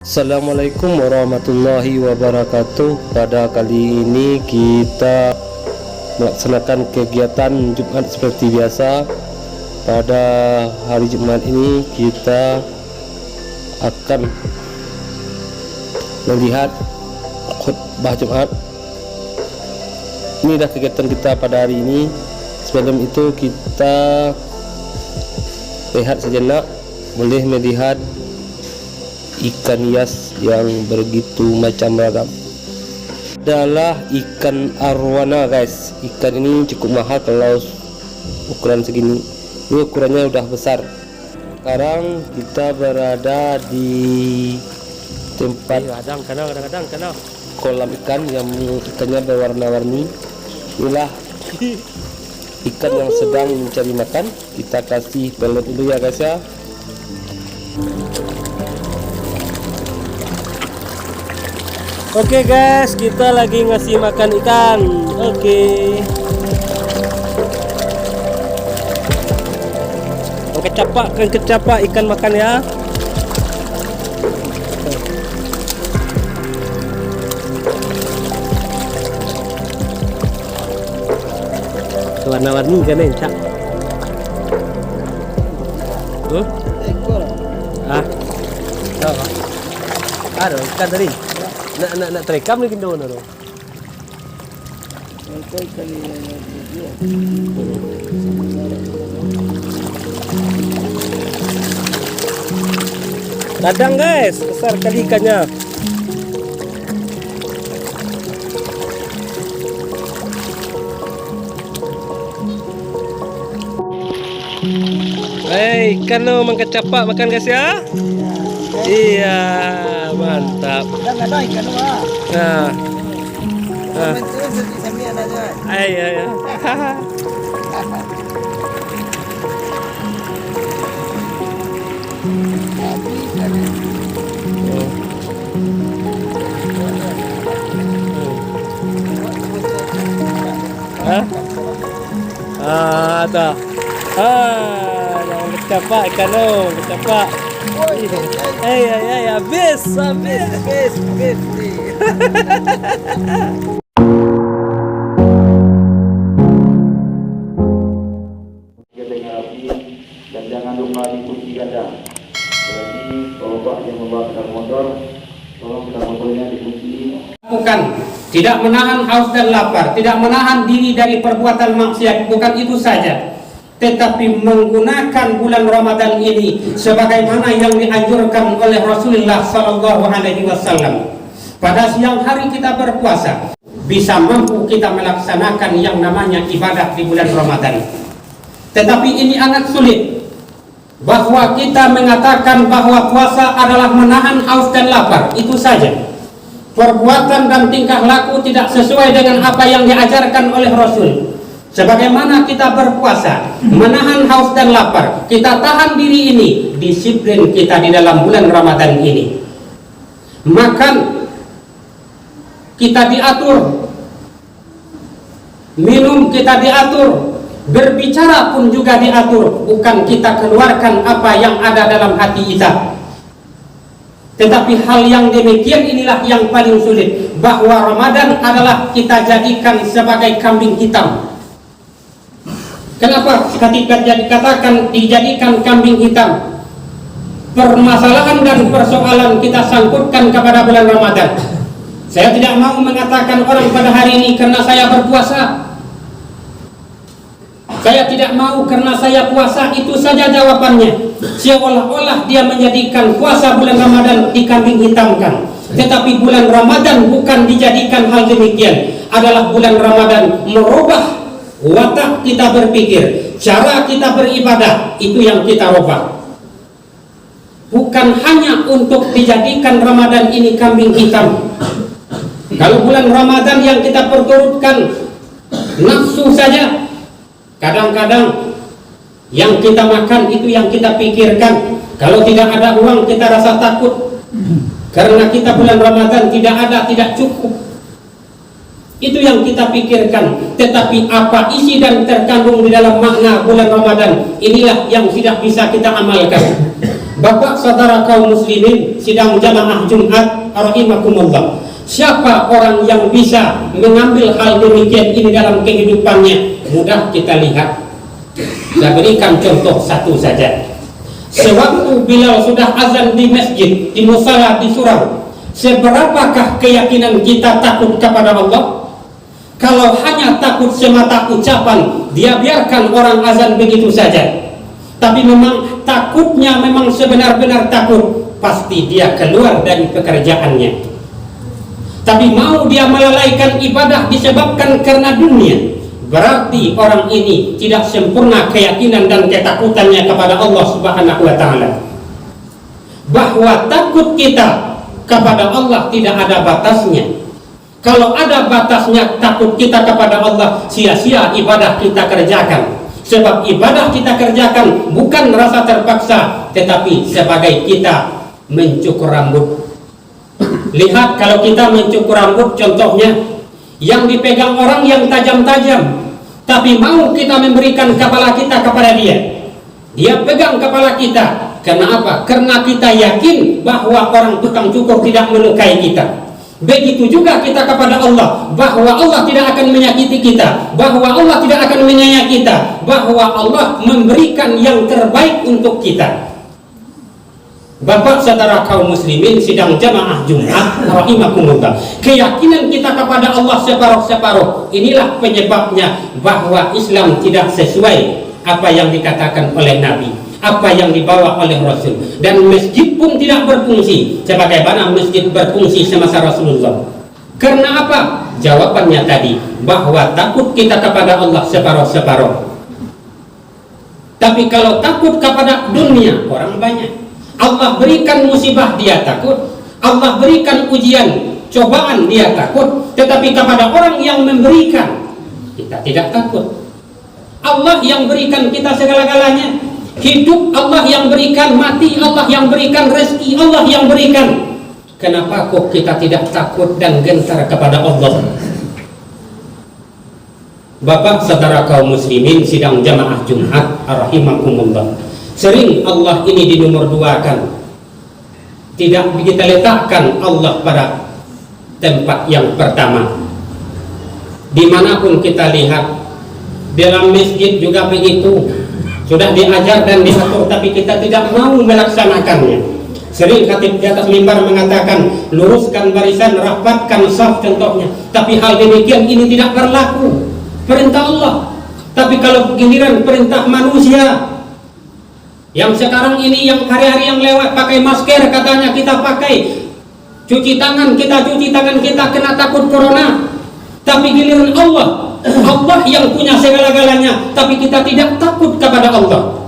Assalamualaikum warahmatullahi wabarakatuh. Pada kali ini kita melaksanakan kegiatan Jumat seperti biasa. Pada hari Jumat ini kita akan melihat khutbah Jumat. Inilah kegiatan kita pada hari ini. Sebelum itu kita lihat sejenak, boleh melihat ikan hias yang begitu macam ragam. Adalah ikan arwana, guys. Ikan ini cukup mahal kalau ukuran segini. Ini ukurannya udah besar. Sekarang kita berada di tempat kadang-kadang kolam ikan yang ikannya berwarna-warni. Inilah ikan yang sedang mencari makan. Kita kasih pelet dulu ya, guys ya. Oke guys, kita lagi ngasih makan ikan. Oke. Kecapak ikan makan ya. Warna-warni kan ya, Cak? Tuh? Ada ikan tadi. Nak terekam lagi dono no. Kadang guys, besar kali ikannya. Ikan lo mengkecapak makan guys ya. Iya, mantap. Nah. Iya. Ada. Kecapak ikan lo, kecapak. Habis. Dan jangan lupa dikunci ganda. Berarti kalau yang membawa kendaraan motor, tolong kendaraan motornya dikunci. Bukan, tidak menahan haus dan lapar, tidak menahan diri dari perbuatan maksiat, bukan itu saja, tetapi menggunakan bulan Ramadan ini sebagaimana yang dianjurkan oleh Rasulullah SAW. Pada siang hari kita berpuasa, bisa mampu kita melaksanakan yang namanya ibadah di bulan Ramadan. Tetapi ini sangat sulit, bahwa kita mengatakan bahwa puasa adalah menahan haus dan lapar, itu saja. Perbuatan dan tingkah laku tidak sesuai dengan apa yang diajarkan oleh Rasul. Sebagaimana kita berpuasa, menahan haus dan lapar, kita tahan diri ini, disiplin kita di dalam bulan Ramadan ini. Makan kita diatur, minum kita diatur, berbicara pun juga diatur, bukan kita keluarkan apa yang ada dalam hati kita. Tetapi hal yang demikian inilah yang paling sulit, bahwa Ramadan adalah kita jadikan sebagai kambing hitam. Kenapa ketika dikatakan dijadikan kambing hitam? Permasalahan dan persoalan kita sangkutkan kepada bulan Ramadan. Saya tidak mau mengatakan orang pada hari ini karena saya berpuasa, saya tidak mau karena saya puasa, itu saja jawabannya. Seolah-olah dia menjadikan puasa bulan Ramadan dikambing hitamkan. Tetapi bulan Ramadan bukan dijadikan hal demikian. Adalah bulan Ramadan merubah watak kita berpikir, cara kita beribadah, itu yang kita rubah. Bukan hanya untuk dijadikan Ramadan ini kambing hitam. Kalau bulan Ramadan yang kita perturutkan nafsu saja, kadang-kadang yang kita makan itu yang kita pikirkan. Kalau tidak ada uang kita rasa takut, karena kita bulan Ramadan tidak cukup. Itu yang kita pikirkan. Tetapi apa isi dan terkandung di dalam makna bulan Ramadan, inilah yang tidak bisa kita amalkan. Bapak saudara kaum muslimin sidang jamaah Jumat rahimakumullah, siapa orang yang bisa mengambil hal demikian ini dalam kehidupannya? Mudah kita lihat. Saya berikan contoh satu saja. Sewaktu Bilal sudah azan di masjid, di musala, di surau, seberapakah keyakinan kita takut kepada Allah? Kalau hanya takut semata ucapan, dia biarkan orang azan begitu saja. Tapi memang takutnya memang sebenar-benar takut, pasti dia keluar dari pekerjaannya. Tapi mau dia melalaikan ibadah disebabkan karena dunia, berarti orang ini tidak sempurna keyakinan dan ketakutannya kepada Allah Subhanahu wa Ta'ala. Bahwa takut kita kepada Allah tidak ada batasnya. Kalau ada batasnya takut kita kepada Allah, sia-sia ibadah kita kerjakan. Sebab ibadah kita kerjakan bukan rasa terpaksa, tetapi sebagai kita mencukur rambut. Lihat kalau kita mencukur rambut, contohnya yang dipegang orang yang tajam-tajam, tapi mau kita memberikan kepala kita kepada dia. Dia pegang kepala kita. Karena apa? Karena kita yakin bahwa orang tukang cukur tidak melukai kita. Begitu juga kita kepada Allah, bahwa Allah tidak akan menyakiti kita, bahwa Allah tidak akan menyayangi kita, bahwa Allah memberikan yang terbaik untuk kita. Bapak saudara kaum muslimin sidang jamaah Jumat rahimakumullah, keyakinan kita kepada Allah separuh-separuh, inilah penyebabnya bahwa Islam tidak sesuai apa yang dikatakan oleh Nabi, apa yang dibawa oleh Rasul, dan masjid pun tidak berfungsi sebagaimana masjid berfungsi semasa Rasulullah. Karena apa? Jawabannya tadi, bahwa takut kita kepada Allah separuh-separuh. Tapi kalau takut kepada dunia, orang banyak. Allah berikan musibah, dia takut. Allah berikan ujian, cobaan, dia takut. Tetapi kepada orang yang memberikan, kita tidak takut. Allah yang berikan kita segala-galanya. Hidup Allah yang berikan, mati Allah yang berikan, rezeki Allah yang berikan. Kenapa kok kita tidak takut dan gentar kepada Allah? Bapak saudara kaum muslimin sidang jamaah Jumat rahimakumullah, sering Allah ini dinomor duakan. Tidak kita letakkan Allah pada tempat yang pertama. Dimanapun kita lihat, dalam masjid juga begitu. Sudah diajar dan diatur, tapi kita tidak mau melaksanakannya. Sering khatib di atas mimbar mengatakan, luruskan barisan, rapatkan saf contohnya. Tapi hal demikian ini tidak berlaku. Perintah Allah. Tapi kalau giliran perintah manusia, yang sekarang ini, yang hari-hari yang lewat pakai masker katanya kita pakai, cuci tangan kita kena takut corona. Tapi giliran Allah, Allah yang punya segala-galanya, tapi kita tidak takut kepada Allah.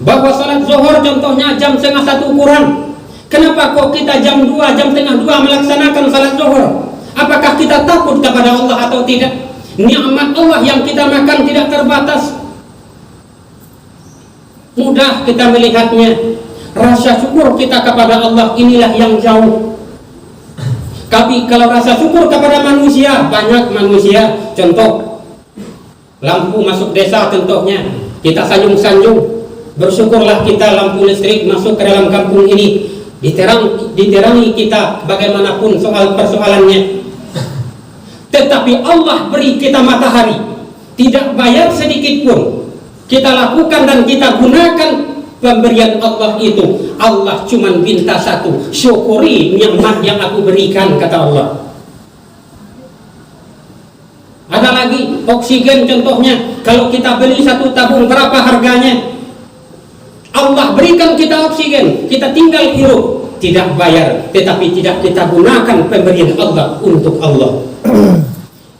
Bahwa salat zuhur contohnya jam 12:30 kurang. Kenapa kok kita jam 2, jam setengah 2 melaksanakan salat zuhur? Apakah kita takut kepada Allah atau tidak? Nikmat Allah yang kita makan tidak terbatas. Mudah kita melihatnya. Rasa syukur kita kepada Allah inilah yang jauh. Tapi kalau rasa syukur kepada manusia, banyak manusia. Contoh, lampu masuk desa contohnya, kita sanjung-sanjung. Bersyukurlah kita lampu listrik masuk ke dalam kampung ini, diterangi kita bagaimanapun soal persoalannya. Tetapi Allah beri kita matahari, tidak bayar sedikit pun. Kita lakukan dan kita gunakan pemberian Allah itu. Allah cuma minta satu, syukuri nikmat yang aku berikan, kata Allah. Ada lagi oksigen contohnya, kalau kita beli satu tabung berapa harganya? Allah berikan kita oksigen, kita tinggal hirup, tidak bayar, tetapi tidak kita gunakan pemberian Allah untuk Allah.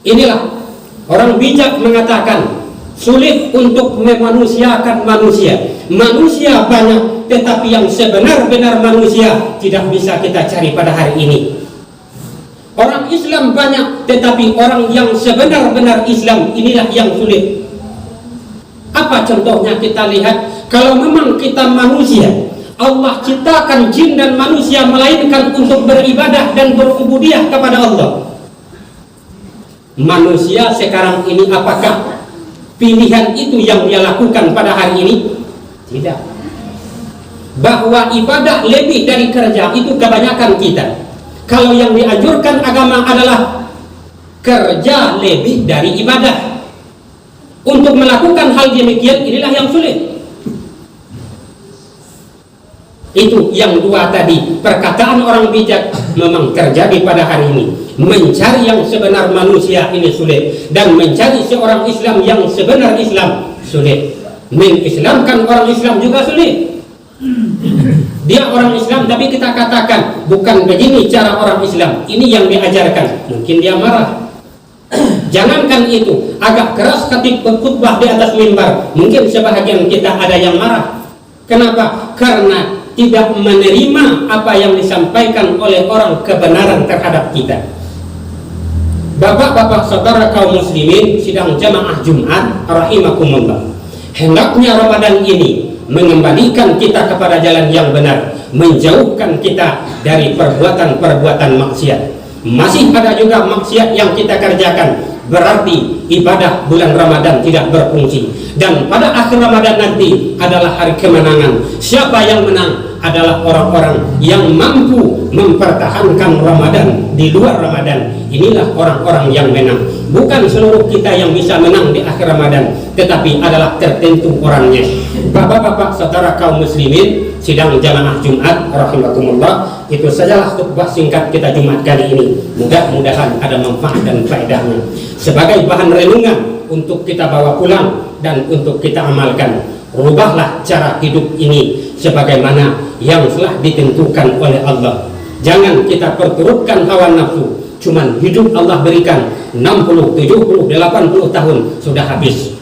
Inilah orang bijak mengatakan, sulit untuk memanusiakan manusia. Manusia banyak, tetapi yang sebenar-benar manusia tidak bisa kita cari pada hari ini. Orang Islam banyak, tetapi orang yang sebenar-benar Islam inilah yang sulit. Apa contohnya? Kita lihat, kalau memang kita manusia, Allah ciptakan jin dan manusia melainkan untuk beribadah dan berubudiah kepada Allah. Manusia sekarang ini apakah pilihan itu yang dia lakukan pada hari ini? Tidak. bahwa ibadah lebih dari kerja itu kebanyakan kita. Kalau yang dianjurkan agama adalah kerja lebih dari ibadah. Untuk melakukan hal demikian inilah yang sulit. Itu yang dua tadi, perkataan orang bijak memang terjadi pada hari ini. Mencari yang sebenar manusia ini sulit, dan mencari seorang Islam yang sebenar Islam sulit. Mengislamkan orang Islam juga sulit. Dia orang Islam tapi kita katakan bukan begini cara orang Islam, ini yang diajarkan, mungkin dia marah. Jangankan itu, agak keras ketika khutbah di atas mimbar, mungkin sebahagian kita ada yang marah. Kenapa? Karena tidak menerima apa yang disampaikan oleh orang kebenaran terhadap kita. Bapak-bapak saudara kaum muslimin sidang jamaah Jumat rahimakumullah, hendaknya Ramadan ini mengembalikan kita kepada jalan yang benar, menjauhkan kita dari perbuatan-perbuatan maksiat. Masih ada juga maksiat yang kita kerjakan, berarti ibadah bulan Ramadan tidak berfungsi. Dan pada akhir Ramadan nanti adalah hari kemenangan. Siapa yang menang adalah orang-orang yang mampu mempertahankan Ramadan di luar Ramadan. Inilah orang-orang yang menang. Bukan seluruh kita yang bisa menang di akhir Ramadan, tetapi adalah tertentu orangnya. Bapak-bapak saudara kaum muslimin sidang jamaah Jumat rahimakumullah, itu sajalah khutbah singkat kita Jumat kali ini. Mudah-mudahan ada manfaat dan faedahnya sebagai bahan renungan untuk kita bawa pulang dan untuk kita amalkan. Rubahlah cara hidup ini sebagaimana yang telah ditentukan oleh Allah. Jangan kita perturutkan hawa nafsu. Cuman hidup Allah berikan 60, 70, 80 tahun sudah habis.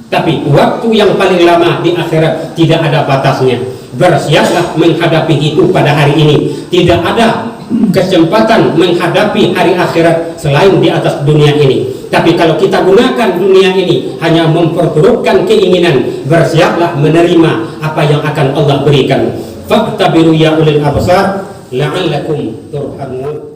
Tapi waktu yang paling lama di akhirat tidak ada batasnya. Bersiaplah menghadapi itu pada hari ini. Tidak ada kesempatan menghadapi hari akhirat selain di atas dunia ini. Tapi kalau kita gunakan dunia ini hanya memperturutkan keinginan, bersiaplah menerima apa yang akan Allah berikan. Fa'tabiru ya ulil absar la'allakum turhamun.